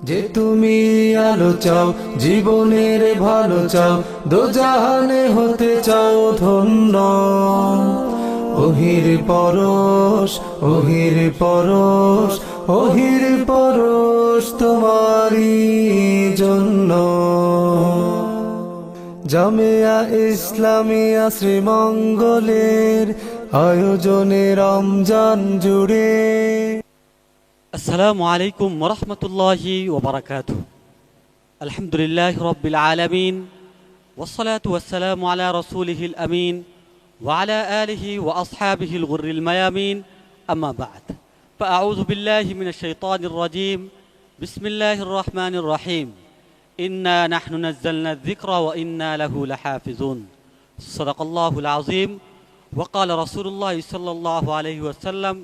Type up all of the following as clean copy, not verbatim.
যে তুমি আলো চাও, জীবনের ভালো চাও, দোজাহানে হতে চাও ধন্য। ওহির পরশ, ওহির পরশ, ওহির পরশ তোমারই জন্য। জামিয়া ইসলামিয়া শ্রীমঙ্গলের আয়োজনে রমজান জুড়ে। আসসালামু আলাইকুম ওয়া রাহমাতুল্লাহি ওয়া বারাকাতুহু। আলহামদুলিল্লাহি রাব্বিল আলামিন ওয়াসসালাতু ওয়াসসালামু আলা রাসূলিহিল আমিন ওয়া আলা আলিহি ওয়া আসহাবিহিল গুররিল মায়ামিন, আম্মা বা'দ। ফাআউযু বিল্লাহি মিনাশ শাইতানির রাজীম। বিসমিল্লাহির রহমানির রহিম। ইন্না নাহনু নাযালনা যিকরা ওয়া ইন্না লাহু লাহাফিজুন। সাদাকাল্লাহুল আযীম। ওয়া ক্বালা রাসূলুল্লাহি সাল্লাল্লাহু আলাইহি ওয়াসাল্লাম,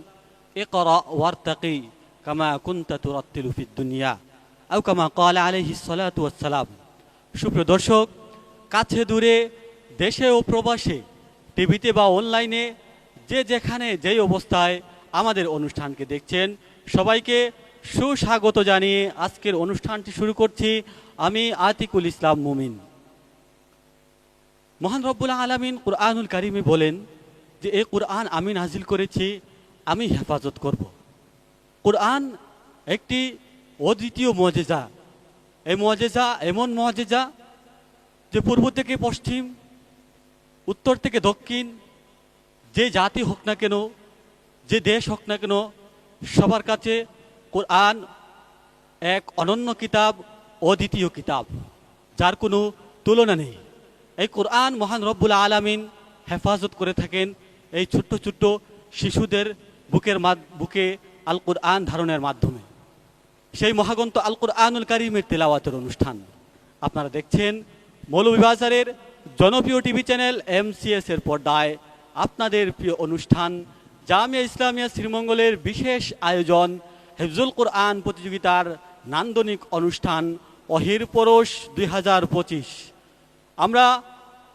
ইকরা ওয়ারতাকি কামা কুনতা তুরাত্তিলু ফিদ দুনিয়া আও কামা ক্বালা আলাইহিস সালাতু ওয়াস সালাম। সুপ্রিয় দর্শক, কাছে দূরে, দেশে ও প্রবাসে, টিভিতে বা অনলাইনে, যে যেখানে যেই অবস্থায় আমাদের অনুষ্ঠানকে দেখছেন, সবাইকে সুস্বাগত জানিয়ে আজকের অনুষ্ঠানটি শুরু করছি আমি আতিকুল ইসলাম মুমিন। মহান রব্বুল আলামিন কুরআনুল কারীমে বলেন যে এই কুরআন আমি নাজিল করেছি, আমি হেফাজত করব। কুরআন একটি অদ্বিতীয় মুজিজা। এই মুজিজা এমন মুজিজা যে পূর্ব থেকে পশ্চিম, উত্তর থেকে দক্ষিণ, যে জাতি হোক না কেন, যে দেশ হোক না কেন, সবার কাছে কুরআন এক অনন্য কিতাব, অদ্বিতীয় কিতাব, যার কোনো তুলনা নেই। এই কুরআন মহান রব্বুল আলামিন হেফাজত করে থাকেন এই ছোট্ট ছোট্ট শিশুদের বুকে আল কুরআন ধারণের মাধ্যমে। সেই মহাগ্রন্থ আল কুরআনুল কারীমের তেলাওয়াতের অনুষ্ঠান আপনারা দেখছেন মৌলভীবাজারের জনপ্রিয় টিভি চ্যানেল MCS এর পর্দায়। আপনাদের প্রিয় অনুষ্ঠান জামিয়া ইসলামিয়া শ্রীমঙ্গলের বিশেষ আয়োজন হিফজুল কুরআন প্রতিযোগিতার নান্দনিক অনুষ্ঠান ওহির পরশ 2025। আমরা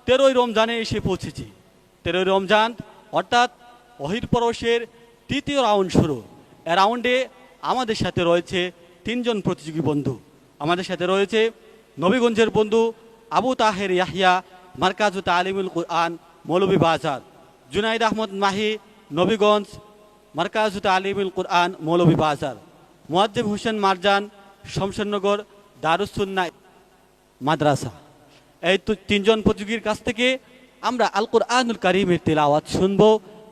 13ই রমজানে এসে পৌঁছেছি। 13ই রমজান অর্থাৎ ওহির পরশের তৃতীয় রাউন্ড শুরু। এ রাউন্ডে আমাদের সাথে রয়েছে 3 জন প্রতিযোগী বন্ধু। আমাদের সাথে রয়েছে নবীগঞ্জের বন্ধু আবু তাহের ইয়াহিয়া, মারকাজু তালিমুল কুরআন, মৌলভীবাজার। জুনাইদ আহমদ মাহি, নবীগঞ্জ, মারকাজু তালিমুল কুরআন, মৌলভীবাজার। মুয়াজ্জেম হোসেন মারজান, শমশেরনগর দারুস সুন্নাহ মাদ্রাসা। এই 3 জন প্রতিযোগীর কাছ থেকে আমরা আল কুরআনুল কারীমের তেলাওয়াত শুনব।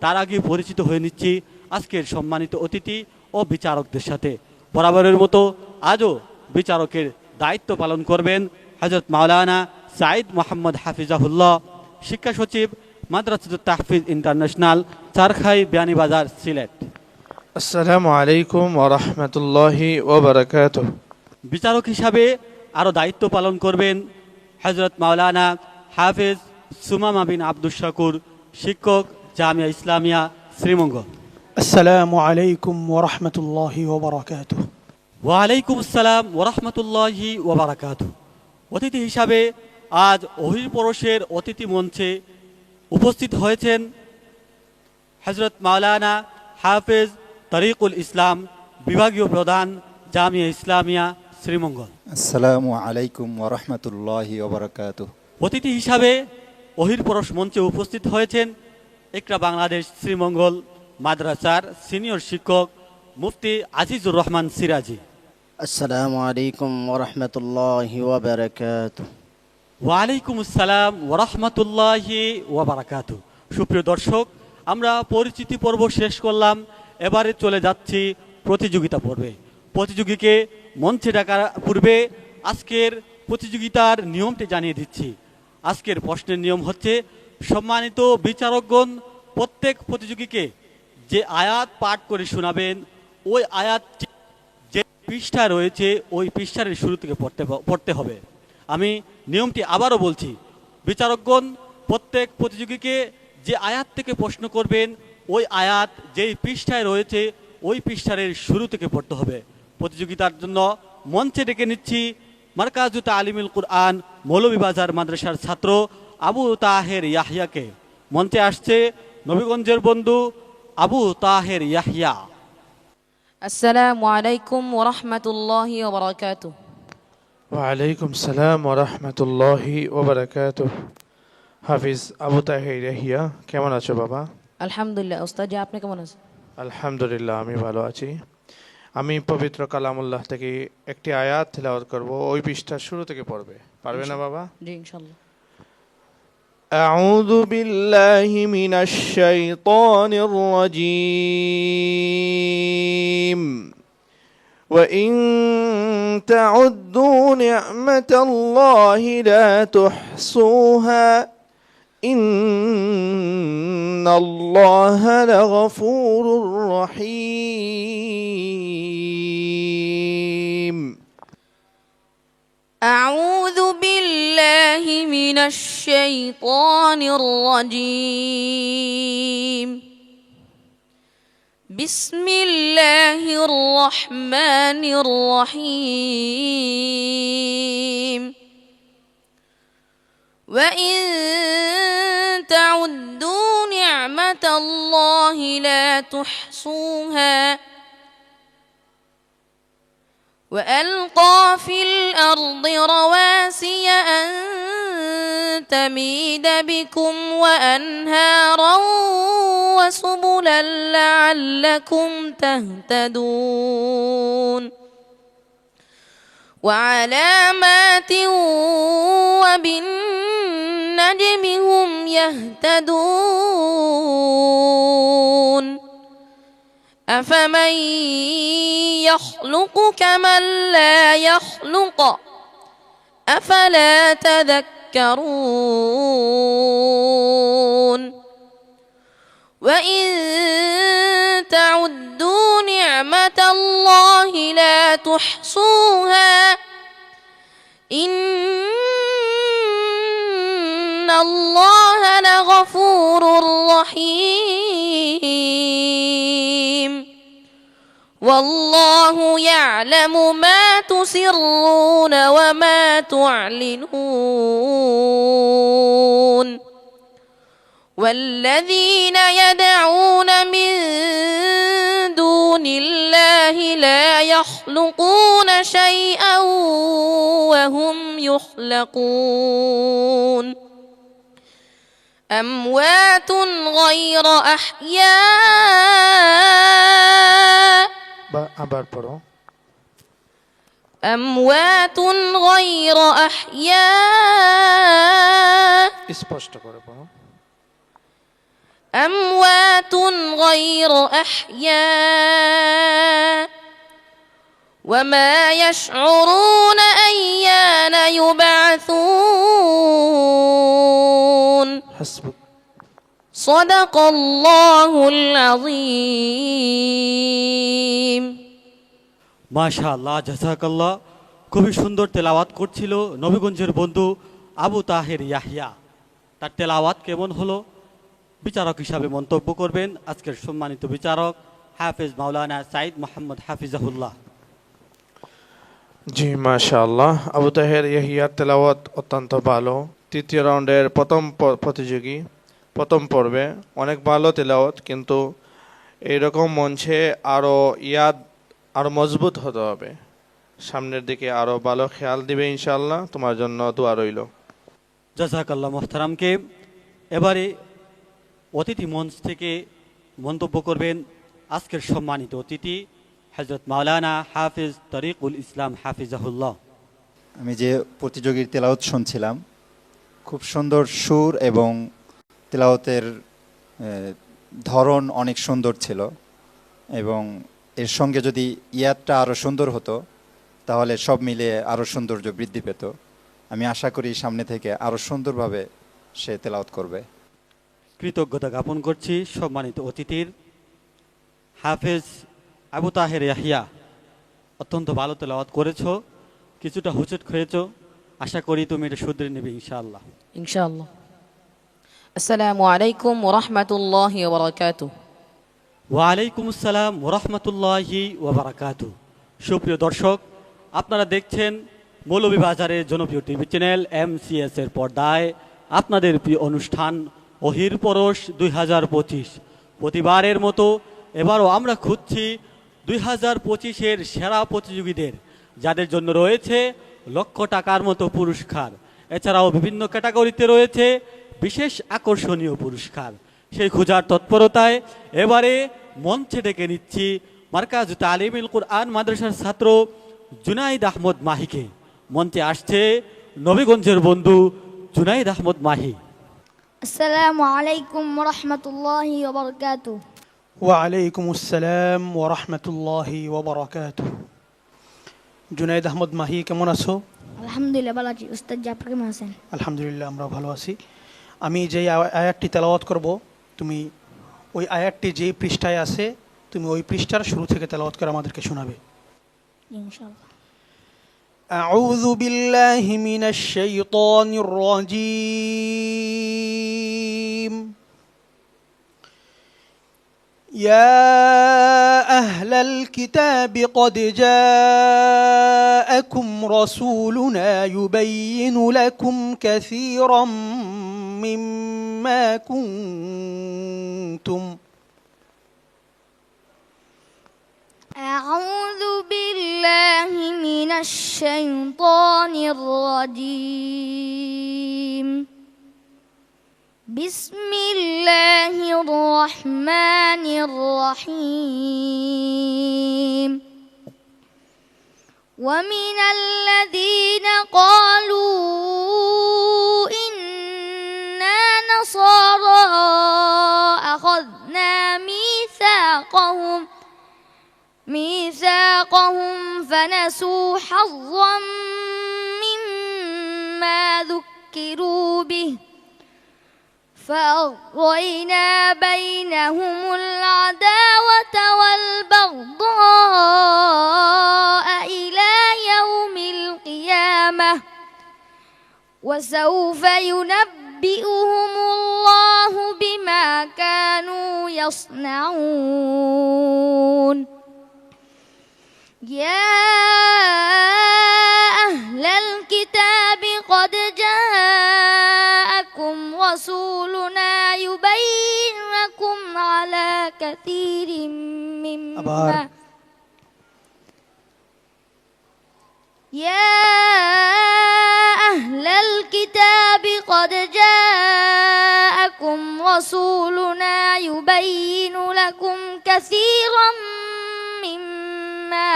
তার আগে পরিচিত হয়ে নিচ্ছি আজকের সম্মানিত অতিথি ও বিচারকদের সাথে। বরাবরের মতো আজও বিচারকের দায়িত্ব পালন করবেন হযরত মাওলানা সাঈদ মোহাম্মদ হাফিজাহুল্লাহ, শিক্ষা সচিব, মাদ্রাসাতুত তাহফিজ ইন্টারন্যাশনাল, চারখাই, বিয়ানীবাজার, সিলেট। আসসালামু আলাইকুম ওয়া রাহমাতুল্লাহি ওয়া বারাকাতুহু। বিচারক হিসাবে আরও দায়িত্ব পালন করবেন হযরত মাওলানা হাফেজ সুমামা বিন আব্দুস শাকুর, শিক্ষক, জামিয়া ইসলামিয়া শ্রীমঙ্গল। আসসালামু আলাইকুম ওয়া রাহমাতুল্লাহি ওয়া বারাকাতুহু। ওয়ালাইকুম আসসালাম ওয়া রাহমাতুল্লাহি ওয়া বারাকাতুহু। অতিথি হিসাবে আজ ওহির পরশের অতিথি মঞ্চে উপস্থিত হয়েছেন হযরত মাওলানা হাফেজ তরিকুল ইসলাম, বিভাগীয় প্রধান, জামিয়া ইসলামিয়া শ্রীমঙ্গল। আসসালামু আলাইকুম ওয়া রাহমাতুল্লাহি ওয়া বারাকাতুহু। অতিথি হিসাবে ওহির পরশ মঞ্চে উপস্থিত হয়েছেন ইকরা বাংলাদেশ শ্রীমঙ্গল মাদ্রাসার সিনিয়র শিক্ষক মুফতি আজিজুর রহমান সিরাজি। আসসালামু আলাইকুম ওয়া রাহমাতুল্লাহি ওয়া বারাকাতুহু। ওয়ালাইকুম আসসালাম ওয়া রাহমাতুল্লাহি ওয়া বারাকাতুহু। সুপ্রিয় দর্শক, আমরা পরিচিতি পর্ব শেষ করলাম, এবারে চলে যাচ্ছি প্রতিযোগিতা পর্বে। প্রতিযোগীকে মঞ্চে ডাকার পূর্বে আজকের প্রতিযোগিতার নিয়মটি জানিয়ে দিচ্ছি। আজকের প্রশ্নের নিয়ম হচ্ছে, সম্মানিত বিচারকগণ প্রত্যেক প্রতিযোগীকে যে আয়াত পাঠ করে শোনাবেন, ওই আয়াত যে পৃষ্ঠা রয়েছে ওই পৃষ্ঠার শুরু থেকে পড়তে হবে। আমি নিয়মটি আবারও বলছি, বিচারকগণ প্রত্যেক প্রতিযোগীকে যে আয়াত থেকে প্রশ্ন করবেন, ওই আয়াত যেই পৃষ্ঠায় রয়েছে ওই পৃষ্ঠার শুরু থেকে পড়তে হবে। প্রতিযোগিতার জন্য মঞ্চে ডেকে নিচ্ছি মারকাজু তালিমুল কুরআন, মৌলভীবাজার মাদ্রাসার ছাত্র আবু তাহের ইয়াহিয়াকে। মঞ্চে আসছে নবীগঞ্জের বন্ধু আবু তাহের ইয়াহিয়া। السلام عليكم ورحمة الله وبركاته. ওয়ালাইকুম সালাম ওয়া রাহমাতুল্লাহি ওয়া বারাকাতুহু। হাফিজ আবু তাহের ইয়াহিয়া, কেমন আছো বাবা? আলহামদুলিল্লাহ উস্তাদ, জি আপনি কেমন আছেন? আলহামদুলিল্লাহ, আমি ভালো আছি। আমি পবিত্র কালামুল্লাহ থেকে একটি আয়াত তেলাওয়াত করব, ওই পৃষ্ঠার শুরু থেকে পড়বে, পারবে না বাবা? জি ইনশাআল্লাহ। أعوذ بالله من الشيطان الرجيم وإن تعدوا نعمة الله لا تحصوها إن الله لغفور رحيم. أعوذ بالله من الشيطان الرجيم. بسم الله الرحمن الرحيم. وإن تعدوا نعمة الله لا تحصوها وألقى في الأرض رواسي أن تميد بكم وأنهارا وسبلا لعلكم تهتدون وعلامات وبالنجم هم يهتدون أفمن يخلق كمن لا يخلق أفلا تذكرون وإن تعدوا نعمة الله لا تحصوها إن الله لغفور رحيم والله يعلم ما تسرون وما تعلنون والذين يدعون من دون الله لا يخلقون شيئا وهم يخلقون أموات غير أحياء আবার পড়ো। أموات غير أحياء স্পষ্ট করে পড়ো। أموات غير أحياء وما يشعرون أيان يبعثون হাসবুক। صدق الله العظيم. মাশাআল্লাহ, জাযাকাল্লাহ। খুবই সুন্দর তেলাওয়াত করছিল নবীগঞ্জের বন্ধু আবু তাহের ইয়াহিয়া। তার তেলাওয়াত কেমন হলো বিচারক হিসাবে মন্তব্য করবেন আজকের সম্মানিত বিচারক হাফেজ মাওলানা সাইদ মোহাম্মদ হাফিজাহুল্লাহ। জি মাশাআল্লাহ, আবু তাহের ইয়াহিয়ার তেলাওয়াত অত্যন্ত ভালো। তৃতীয় রাউন্ডের প্রতিযোগী প্রথম পর্বে অনেক ভালো তেলাওয়াত, কিন্তু এইরকম মঞ্চে আরো মজবুত হতে হবে। সামনের দিকে আরো ভালো খেয়াল দিবে ইনশাআল্লাহ। তোমার জন্য দোয়া রইল। জাযাকাল্লাহ মোহতারামকে। এবারে অতিথি মঞ্চ থেকে মন্তব্য করবেন আজকের সম্মানিত অতিথি হযরত মাওলানা হাফিজ তরিকুল ইসলাম হাফিজাহুল্লাহ। আমি যে প্রতিযোগীর তেলাওয়াত শুনছিলাম, খুব সুন্দর সুর এবং তেলাওয়াতের ধরন অনেক সুন্দর ছিল, এবং এর সঙ্গে যদি ইয়াদটা আরও সুন্দর হতো তাহলে সব মিলিয়ে আরও সৌন্দর্য বৃদ্ধি পেত। আমি আশা করি সামনে থেকে আরও সুন্দরভাবে সে তেলাওয়াত করবে। কৃতজ্ঞতা জ্ঞাপন করছি সম্মানিত অতিথির। হাফেজ আবু তাহের ইয়াহিয়া, অত্যন্ত ভালো তেলাওয়াত করেছো, কিছুটা হুচট খেয়েছো, আশা করি তুমি এটা শুধরে নেবে ইনশাআল্লাহ। ইনশাআল্লাহ। আসসালামু আলাইকুম ওয়া রাহমাতুল্লাহি ওয়া বারাকাতুহু। ওয়ালাইকুম আসসালাম ওয়া রাহমাতুল্লাহি ওয়া বারাকাতুহু। সুপ্রিয় দর্শক, আপনারা দেখছেন মৌলভীবাজারের জনপ্রিয় টিভি চ্যানেল MCS এর পর্দায় আপনাদের প্রিয় অনুষ্ঠান ওহির পরশ 2025। প্রতিবারের মতো এবারও আমরা খুঁজছি 2025-এর সেরা প্রতিযোগীদের যাদের জন্য রয়েছে লক্ষ টাকার মতো পুরস্কার, এছাড়াও বিভিন্ন ক্যাটাগরিতে রয়েছে বিশেষ আকর্ষণীয় পুরস্কার। সেই খোঁজার তৎপরতায় এবারে মঞ্চে ডেকে নিচ্ছি মার্কাজ তালিমুল কুরআন মাদ্রাসার ছাত্র জুনাইদ আহমদ মাহিকে। মঞ্চে আসছে নবীগঞ্জের বন্ধু জুনাইদ আহমদ মাহি। السلام عليكم ورحمة الله وبركاته. ওয়ালাইকুম আসসালাম ওয়া রাহমাতুল্লাহি ওয়া বারাকাতুহু। জুনাইদ আহমদ মাহি, কেমন আছো? الحمد لله ভালো আছি। উস্তাদ জাফর কেমন আছেন? আলহামদুলিল্লাহ, আমরা ভালো আছি। আমি যেই আয়াতটি তেলাওয়াত করব, তুমি ওই আয়াতটি যেই পৃষ্ঠায় আছে তুমি ওই পৃষ্ঠার শুরু থেকে তেলাওয়াত করে আমাদেরকে শোনাবে। ইনশাআল্লাহ। أعوذ بالله من الشيطان الرجيم. يا أهل الكتاب قد جاءكم رسولنا يبين لكم كثيرا مما كنتم أعوذ بالله من الشيطان الرجيم. بسم الله الرحمن الرحيم. ومن الذين قالوا إنا نصارى أخذنا ميثاقهم فنسوا حظا مما ذكروا به فأغرينا بينهم العداوة والبغضاء إلى يوم القيامة وسوف ينبئهم الله بما كانوا يصنعون. يا أهل الكتاب قد جاءكم رسولنا يبين لكم على كثير مما يا أهل الكتاب قد جاءكم رسولنا يبين لكم كثيرا مما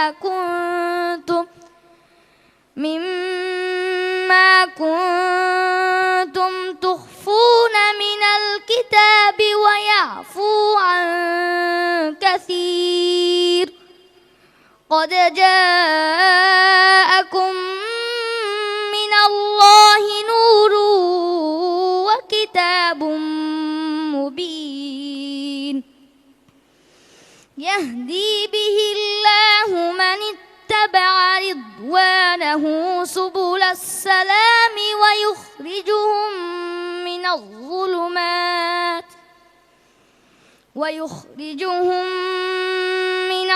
كنتم تخفون من الكتاب ويعفو عن كثير. قد جاءكم من الله نور وكتاب مبين يهدي به الله من اتبع رضوانه سبل السلام ويخرجهم من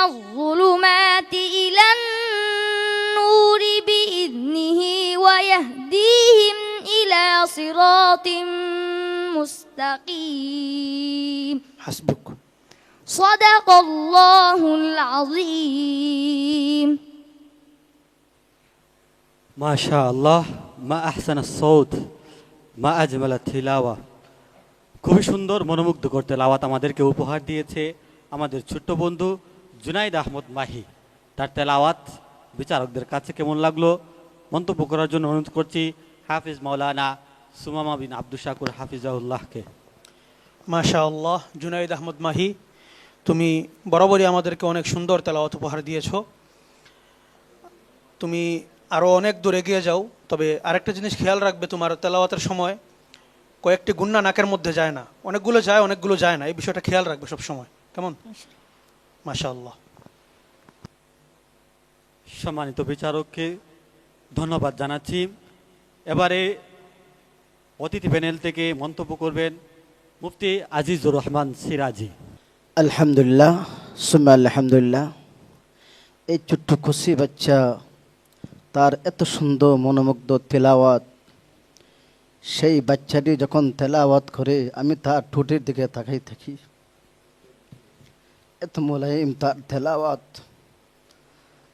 الظلمات إلى النور بإذنه ويهديهم إلى صراط مستقيم. حسبك. صدق الله العظيم. ما شاء الله ما أحسن الصوت ما أجمل التلاوة। খুবই সুন্দর মনোমুগ্ধকর তেলাওয়াত আমাদেরকে উপহার দিয়েছে আমাদের ছোট্ট বন্ধু জুনাইদ আহমদ মাহি। তার তেলাওয়াত বিচারকদের কাছে কেমন লাগলো মন্তব্য করার জন্য অনুরোধ করছি হাফিজ মাওলানা সুমামা বিন আব্দুল শাকুর হাফিজাউল্লাহকে। মাশাআল্লাহ, জুনাইদ আহমদ মাহি, তুমি বরাবরই আমাদেরকে অনেক সুন্দর তেলাওয়াত উপহার দিয়েছো। তুমি আরও অনেক দূর এগিয়ে যাও, তবে আরেকটা জিনিস খেয়াল রাখবে, তোমার তেলাওয়াতের সময় কয়েকটি গুন্না নাকের মধ্যে যায় না, অনেকগুলো যায় অনেকগুলো যায় না, এই বিষয়টা খেয়াল রাখবে সব সময়, কেমন? মাশাআল্লাহ। সম্মানিত বিচারককে ধন্যবাদ জানাচ্ছি। এবারে অতিথি প্যানেল থেকে মন্তব্য করবেন মুফতি আজিজুর রহমান সিরাজি। আলহামদুলিল্লাহ সুম্মা আলহামদুলিল্লাহ। এই ছোট্ট খুশি বাচ্চা, তার এত সুন্দর মনোমুগ্ধ তেলাওয়াত, সেই বাচ্চাটি যখন তেলাওয়াত করে আমি তার ঠোঁটের দিকে তাকাই থাকি। এত মোলায়েম তার তেলাওয়াত।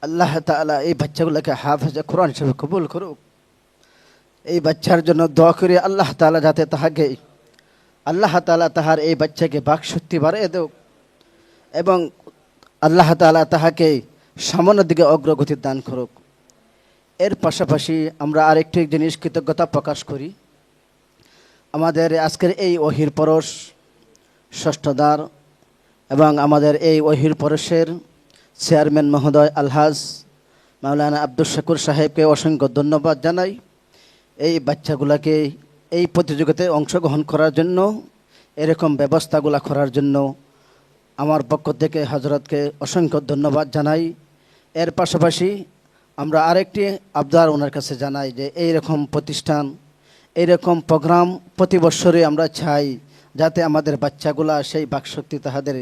আল্লাহ তাআলা এই বাচ্চাগুলোকে হাফেজে কোরআন হিসেবে কবুল করুক। এই বাচ্চার জন্য দোয়া করি আল্লাহ তাআলা যাতে তাহাকে আল্লাহ তাআলা তাহার এই বাচ্চাকে বাকশক্তি বাড়িয়ে দেওক এবং আল্লাহ তাআলা তাহাকে সামনের দিকে অগ্রগতি দান করুক। এর পাশাপাশি আমরা আরেকটি জিনিস কৃতজ্ঞতা প্রকাশ করি, আমাদের আজকের এই ওহির পরশ ষষ্ঠদার এবং আমাদের এই ওহির পরশের চেয়ারম্যান মহোদয় আলহাজ মাওলানা আব্দুল শাকুর সাহেবকে অসংখ্য ধন্যবাদ জানাই। এই বাচ্চাগুলোকে এই প্রতিযোগিতায় অংশগ্রহণ করার জন্য, এরকম ব্যবস্থাগুলো করার জন্য আমার পক্ষ থেকে হজরতকে অসংখ্য ধন্যবাদ জানাই। এর পাশাপাশি আমরা আরেকটি আবদার ওনার কাছে জানাই যে এইরকম প্রতিষ্ঠান, এইরকম প্রোগ্রাম প্রতি বছরে আমরা চাই যাতে আমাদের বাচ্চাগুলা সেই বাকশক্তি তাহাদের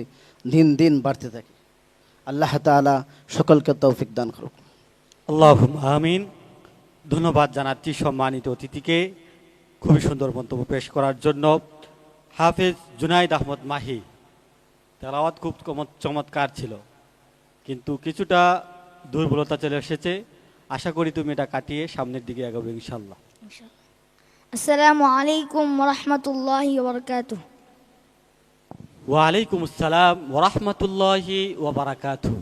দিন দিন বাড়তে থাকে। আল্লাহ তাআলা সকলকে তৌফিক দান করুক। আল্লাহুম্মা আমিন। ধন্যবাদ জানাচ্ছি সম্মানিত অতিথিকে খুবই সুন্দর মন্তব্য পেশ করার জন্য। হাফেজ জুনাইদ আহমদ মাহি, তেলাওয়াত খুব চমৎকার ছিল, কিন্তু কিছুটা দুর্বলতা চলে এসেছে। আশা করি তুমি এটা কাটিয়ে সামনের দিকে এগোবে ইনশাআল্লাহ। আসসালামু আলাইকুম ওয়া রাহমাতুল্লাহি ওয়া বারাকাতুহু। ওয়ালাইকুম আসসালাম ওরহমতুল্লাহি ওয়াবারাকাতুহু।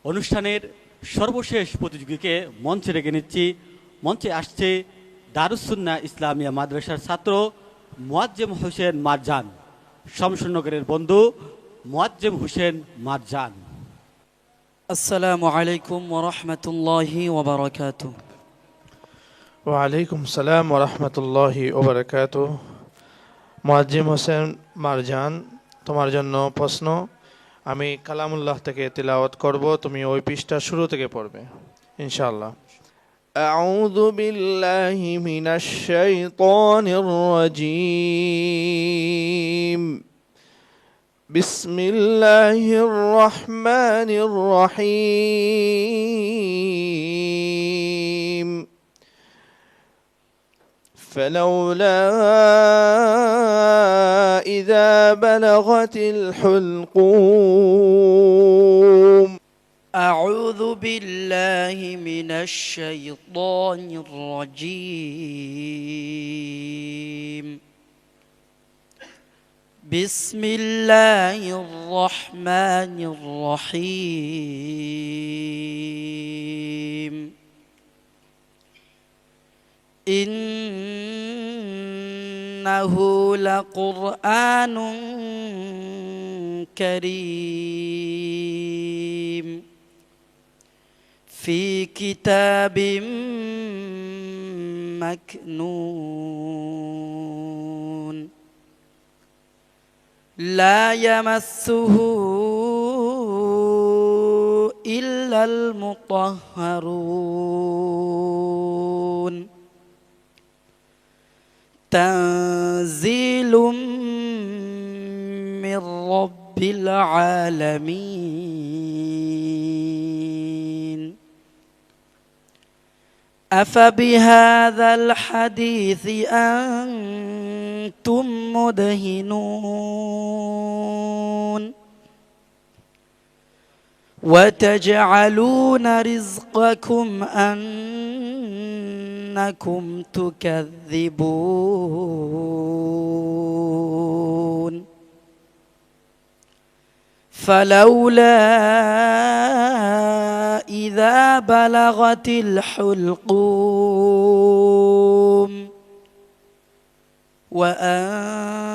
অনুষ্ঠানের সর্বশেষ প্রতিযোগীকে মঞ্চে রেখে নিচ্ছি। মঞ্চে আসছে দারুস সুন্নাহ ইসলামিয়া মাদ্রাসার ছাত্র মুয়াজ্জেম হোসেন মারজান, শমশনগরের বন্ধু মুয়াজ্জেম হোসেন মারজান। আসসালামু আলাইকুম ওয়া রাহমাতুল্লাহি ওয়া বারাকাতুহু। ওয়ালাইকুম সালাম ওয়া রাহমাতুল্লাহি ওয়া বারাকাতুহু। মুয়াজ্জিম হোসেন মারজান, তোমার জন্য প্রশ্ন। আমি কালামুল্লাহ থেকে তিলাওয়াত করব, তুমি ওই পৃষ্ঠা শুরু থেকে পড়বে ইনশাআল্লাহ। আউযু বিল্লাহি মিনাশ শাইতানির রাজীম। বিসমিল্লাহির রহমানির রহিম। فلولا إذا بلغت الحلقوم. أعوذ بالله من الشيطان الرجيم. بسم الله الرحمن الرحيم. إنه لقرآن كريم في كتاب مكنون لا يمسه إلا المطهرون تنزيل من رب العالمين. أفبهذا الحديث أنتم مدهنون وتجعلون رزقكم أنكم تكذبون. فلولا إذا بلغت الحلقوم وأنتم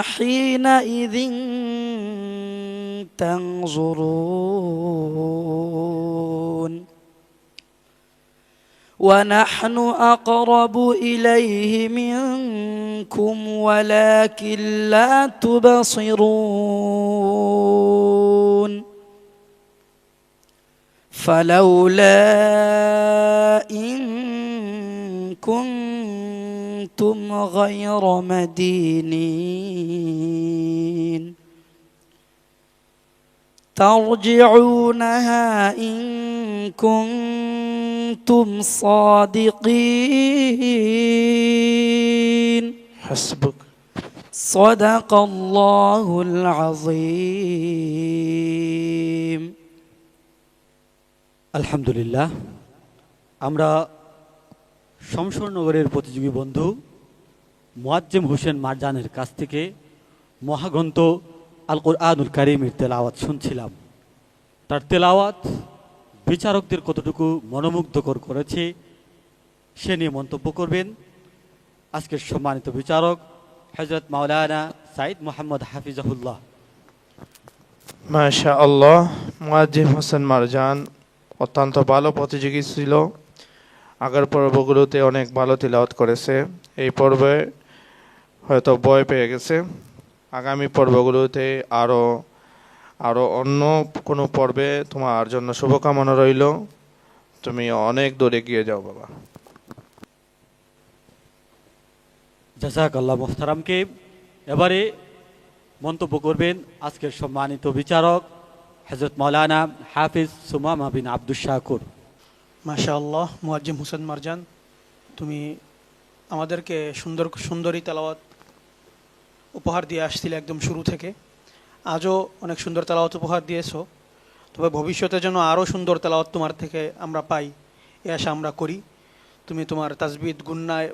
حينئذ تنظرون ونحن أقرب إليه منكم ولكن لا تبصرون. فلولا إن كنتم غير مدينين ترجعونها إن كنتم صادقين. حسبك. صدق الله العظيم আলহামদুলিল্লাহ, আমরা শমশরনগরের প্রতিযোগী বন্ধু মুয়াজ্জেম হোসেন মারজানের কাছ থেকে মহাগ্রন্থ আল কোরআনুল কারীমের তেলাওয়াত শুনছিলাম। তার তেলাওয়াত বিচারকদের কতটুকু মনোমুগ্ধকর করেছে সে নিয়ে মন্তব্য করবেন আজকের সম্মানিত বিচারক হযরত মাওলানা সাইদ মোহাম্মদ হাফিজাহুল্লাহ। মাশা আল্লাহ, মুয়াজ্জিম হোসেন মারজান অত্যন্ত ভালো প্রতিযোগী ছিল। আগের পর্বগুলোতে অনেক ভালো তিলাওয়াত করেছে। এই পর্বে হয়তো ভয় পেয়ে গেছে। আগামী পর্বগুলোতে আরো অন্য কোনো পর্বে তোমার জন্য শুভকামনা রইল। তুমি অনেক দূরে গিয়ে যাও বাবা। জাযাকাল্লাহ মোহতারামকে। এবারে মন্তব্য করবেন আজকের সম্মানিত বিচারক হযরত মাওলানা হাফিজ সুমামা বিন আব্দুশ শাকুর। মাশাআল্লাহ, মুয়াজ্জিম হোসেন মারজান, তুমি আমাদেরকে সুন্দরী তেলাওয়াত উপহার দিয়ে আসছিলে একদম শুরু থেকে। আজও অনেক সুন্দর তেলাওয়াত উপহার দিয়েছো, তবে ভবিষ্যতে যেন আরও সুন্দর তেলাওয়াত তোমার থেকে আমরা পাই এ আশা আমরা করি। তুমি তোমার তাজবিদ, গুন্নায়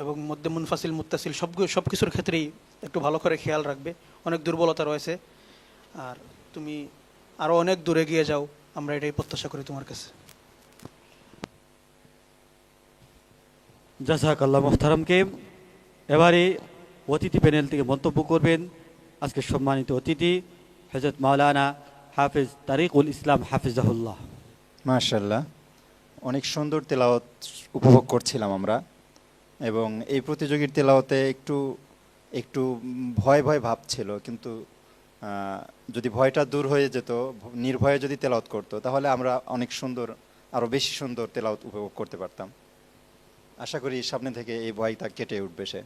এবং মধ্যে মুনফাসিল, মুত্তাসিল সব কিছুর ক্ষেত্রেই একটু ভালো করে খেয়াল রাখবে। অনেক দুর্বলতা রয়েছে, আর তুমি আরও অনেক দূরে গিয়ে যাও, আমরা এটাই প্রত্যাশা করি তোমার কাছে। জাযাকাল্লাহ মোহতারামকে। এবারে অতিথি প্যানেল থেকে মন্তব্য করবেন আজকের সম্মানিত অতিথি হযরত মাওলানা হাফিজ তারিকুল ইসলাম হাফিজাহুল্লাহ। মাশাআল্লাহ, অনেক সুন্দর তেলাওয়াত উপভোগ করছিলাম আমরা, এবং এই প্রতিযোগীর তেলাওয়াতে একটু ভয় ভাব ছিল, কিন্তু যদি ভয়টা দূর হয়ে যেত, নির্ভয়ে যদি তেলাওয়াত করতো, তাহলে আমরা অনেক সুন্দর, আরও বেশি সুন্দর তেলাওয়াত উপভোগ করতে পারতাম। আশা করি সামনে থেকে এই ভয়টা কেটে উঠবে সে।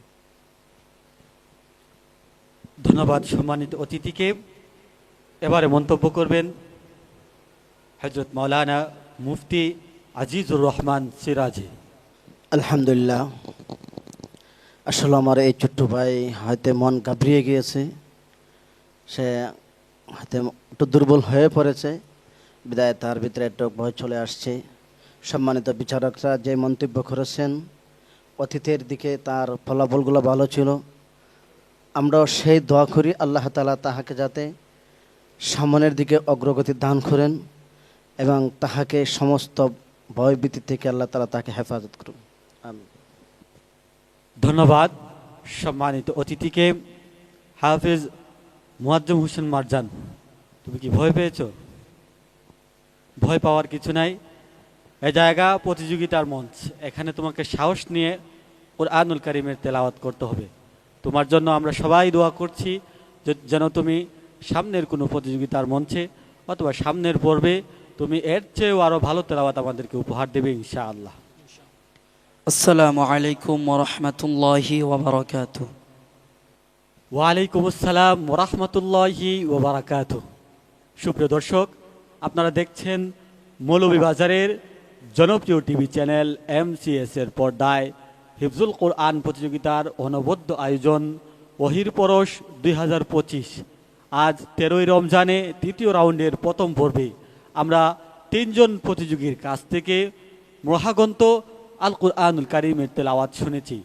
ধন্যবাদ সম্মানিত অতিথিকে। এবারে মন্তব্য করবেন হযরত মাওলানা মুফতি আজিজুর রহমান সিরাজি। আলহামদুলিল্লাহ, আসলে আমার এই ছোট্ট ভাই হয়তো মন ঘাবড়িয়ে গিয়েছে, সে হয়তো একটু দুর্বল হয়ে পড়েছে, বিদায় তার ভিতরে একটু ভয় চলে আসছে। সম্মানিত বিচারকরা যে মন্তব্য করেছেন, অতীতের দিকে তার ফলাফলগুলো ভালো ছিল। আমরাও সেই দোয়া করি আল্লাহ তাআলা তাহাকে যাতে সামনের দিকে অগ্রগতি দান করেন এবং তাহাকে সমস্ত ভয়ভীতি থেকে আল্লাহ তাআলা তাকে হেফাজত করুন। আমিন। ধন্যবাদ সম্মানিত অতিথিকে। হাফিজ মুয়াজ্জেম হোসেন মারজান, তুমি কি ভয় পেয়েছো? ভয় পাওয়ার কিছু নাই। এ জায়গা প্রতিযোগিতার মঞ্চ, এখানে তোমাকে সাহস নিয়ে কোরআনুল কারীমের তেলাওয়াত করতে হবে। তোমার জন্য আমরা সবাই দোয়া করছি যেন তুমি সামনের কোনো প্রতিযোগিতার মঞ্চে অথবা সামনের পর্বে তুমি এর চেয়েও আরও ভালো তেলাওয়াত আমাদেরকে উপহার দেবে ইনশাআল্লাহ। আসসালামু আলাইকুম ওয়া রাহমাতুল্লাহি ওয়া বারাকাতুহু। ওয়ালাইকুম আসসালাম ওয়া রাহমাতুল্লাহি ওয়া বারাকাতুহু। সুপ্রিয় দর্শক, আপনারা দেখছেন মৌলভীবাজারের জনপ্রিয় টিভি চ্যানেল MCS এর পর্দায় হিফজুল কোরআন প্রতিযোগিতার অনবদ্য আয়োজন ওহির পরশ 2025। আজ 13ই রমজানে তৃতীয় রাউন্ডের প্রথম পর্বে আমরা 3 জন প্রতিযোগীর কাছ থেকে মহাগ্রন্থ আল কোরআনুল কারীমের তেলাওয়াত শুনেছি।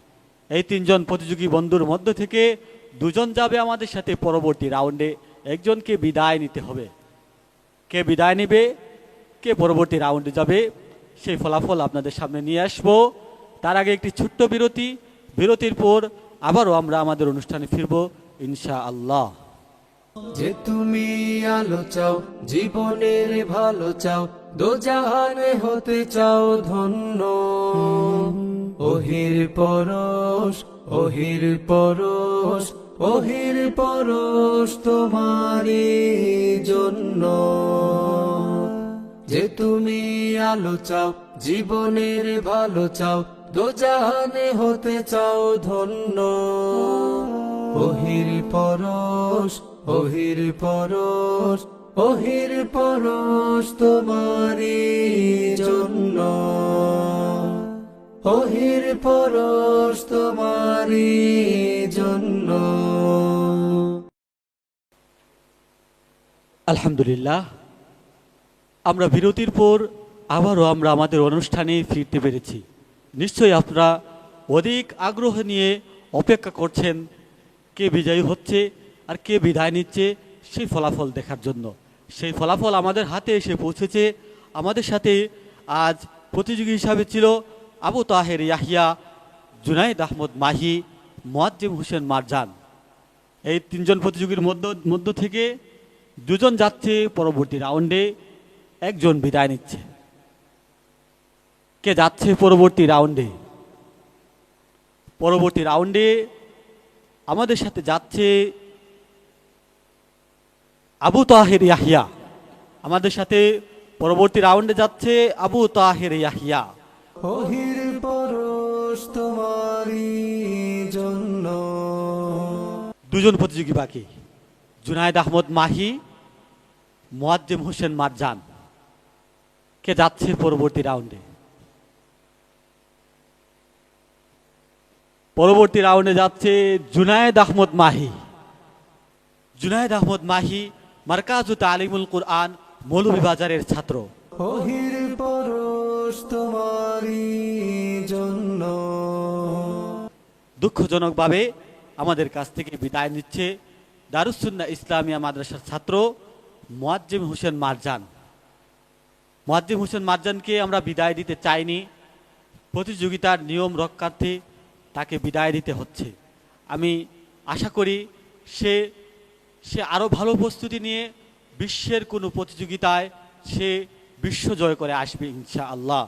এই 3 জন প্রতিযোগী বন্ধুর মধ্য থেকে 2 জন যাবে আমাদের সাথে পরবর্তী রাউন্ডে, একজনকে বিদায় নিতে হবে। কে বিদায় নেবে, কে পরবর্তী রাউন্ডে যাবে, সেই ফলাফল আপনাদের সামনে নিয়ে আসবো। তার আগে একটি ছোট্ট বিরতির পর আবারও আমরা আমাদের অনুষ্ঠানে ফিরবো ইনশাআল্লাহ। যে তুমি আলো চাও, জীবনের ভালো চাও, দোজাহানে হতে চাও ধন্য। ওহির পরশ, ওহির পরশ, ওহির পরশ তোমারই জন্য। যে তুমি আলো চাও, জীবনের ভালো চাও, দোজাহানে হতে চাও ধন্য। ওহির পরশ, ওহির পরশ, ওহির পরশ তোমারই জন্য। ওহির পরশ তোমারই জন্য। আলহামদুলিল্লাহ, আমরা বিরতির পর আবারও আমরা আমাদের অনুষ্ঠানে ফিরতে পেরেছি। নিশ্চয়ই আপনারা অধিক আগ্রহ নিয়ে অপেক্ষা করছেন কে বিজয়ী হচ্ছে আর কে বিদায় নিচ্ছে সেই ফলাফল দেখার জন্য। সেই ফলাফল আমাদের হাতে এসে পৌঁছেছে। আমাদের সাথে আজ প্রতিযোগী হিসাবে ছিল আবু তাহের ইয়াহিয়া, জুনাইদ আহমদ মাহি, মুয়াজ্জিম হোসেন মারজান। এই তিনজন প্রতিযোগীর মধ্য থেকে দুজন যাচ্ছে পরবর্তী রাউন্ডে, একজন বিদায় নিচ্ছে। কে যাচ্ছে পরবর্তী রাউন্ডে? পরবর্তী রাউন্ডে আমাদের সাথে যাচ্ছে আবু তাহের ইয়াহিয়া। আমাদের সাথে পরবর্তী রাউন্ডে যাচ্ছে আবু তাহের ইয়াহিয়া। ওহির পরশ তোমারি জন্য। দুজন প্রতিযোগী বাকি, জুনায়েদ আহমদ মাহি, মুয়াজ্জিম হোসেন মারজান। কে যাচ্ছে পরবর্তী রাউন্ডে? পরবর্তী রাউন্ডে যাচ্ছে জুনায়েদ আহমদ মাহি। জুনায়েদ আহমদ মাহি মারকাজু তালিমুল কুরআন, মৌলভীবাজারের ছাত্র। ওহির পরশ তোমারি জন্য। দুঃখজনকভাবে আমাদের কাছ থেকে বিদায় নিচ্ছে দারুস সুন্নাহ ইসলামিয়া মাদ্রাসার ছাত্র মুয়াজ্জিম হোসেন মারজান। মুয়াজ্জিম হোসেন মারজানকে আমরা বিদায় দিতে চাইনি, প্রতিযোগিতার নিয়ম রক্ষার্থে তাকে বিদায় দিতে হচ্ছে। আমি আশা করি সে আরও ভালো প্রস্তুতি নিয়ে বিশ্বের কোনো প্রতিযোগিতায় সে বিশ্ব জয় করে আসবে ইনশাআল্লাহ।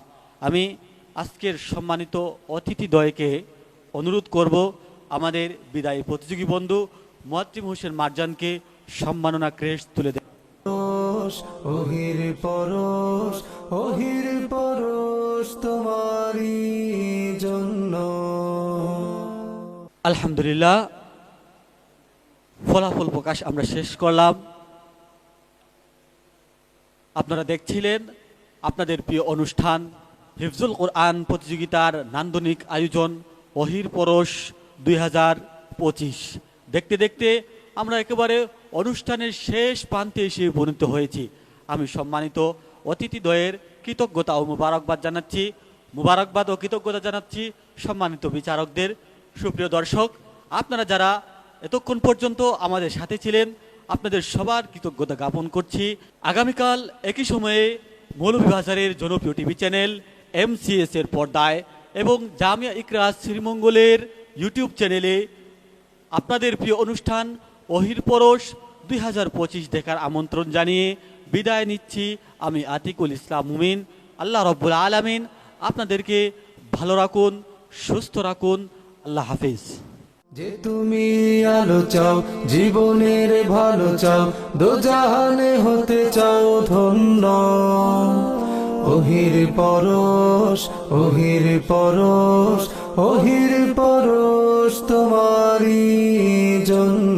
আমি আজকের সম্মানিত অতিথিদ্বয়কে অনুরোধ করব আমাদের বিদায়ী প্রতিযোগী বন্ধু মুয়াজ্জিম হোসেন মারজানকে সম্মাননা ক্রেস্ট তুলে দেন। ওহির পরশ, ওহির পরশ তোমারি জন্য। আলহামদুলিল্লাহ, ফলাফল প্রকাশ আমরা শেষ করলাম। আপনারা দেখছিলেন আপনাদের প্রিয় অনুষ্ঠান হিফজুল কোরআন প্রতিযোগিতার নান্দনিক আয়োজন ওহির পরশ 2025। দেখতে দেখতে আমরা একেবারে অনুষ্ঠানের শেষ প্রান্তে এসে উপনীত হয়েছি। আমি সম্মানিত অতিথিদ্বয়ের কৃতজ্ঞতা ও মুবারকবাদ ও কৃতজ্ঞতা জানাচ্ছি সম্মানিত বিচারকদের। সুপ্রিয় দর্শক, আপনারা যারা এতক্ষণ পর্যন্ত আমাদের সাথে ছিলেন, আপনাদের সবার কৃতজ্ঞতা জ্ঞাপন করছি। আগামীকাল একই সময়ে মৌলভীবাজারের জনপ্রিয় টিভি চ্যানেল MCS এর পর্দায় এবং জামিয়া ইকরাস শ্রীমঙ্গলের ইউটিউব চ্যানেলে আপনাদের প্রিয় অনুষ্ঠান ওহির পরশ 2025 দেখার আমন্ত্রণ জানিয়ে বিদায় নিচ্ছি আমি আতিকুল ইসলাম মুমিন। আল্লাহ রব্বুল আলামিন আপনাদেরকে ভালো রাখুন, সুস্থ রাখুন। আল্লাহ হাফিজ। যে তুমি আলো চাও, জীবনের ভালো চাও, দোজাহানে হতে চাও ধন্য। ওহির পরশ, ওহির পরশ, ওহির পরশ তোমারি জন্য।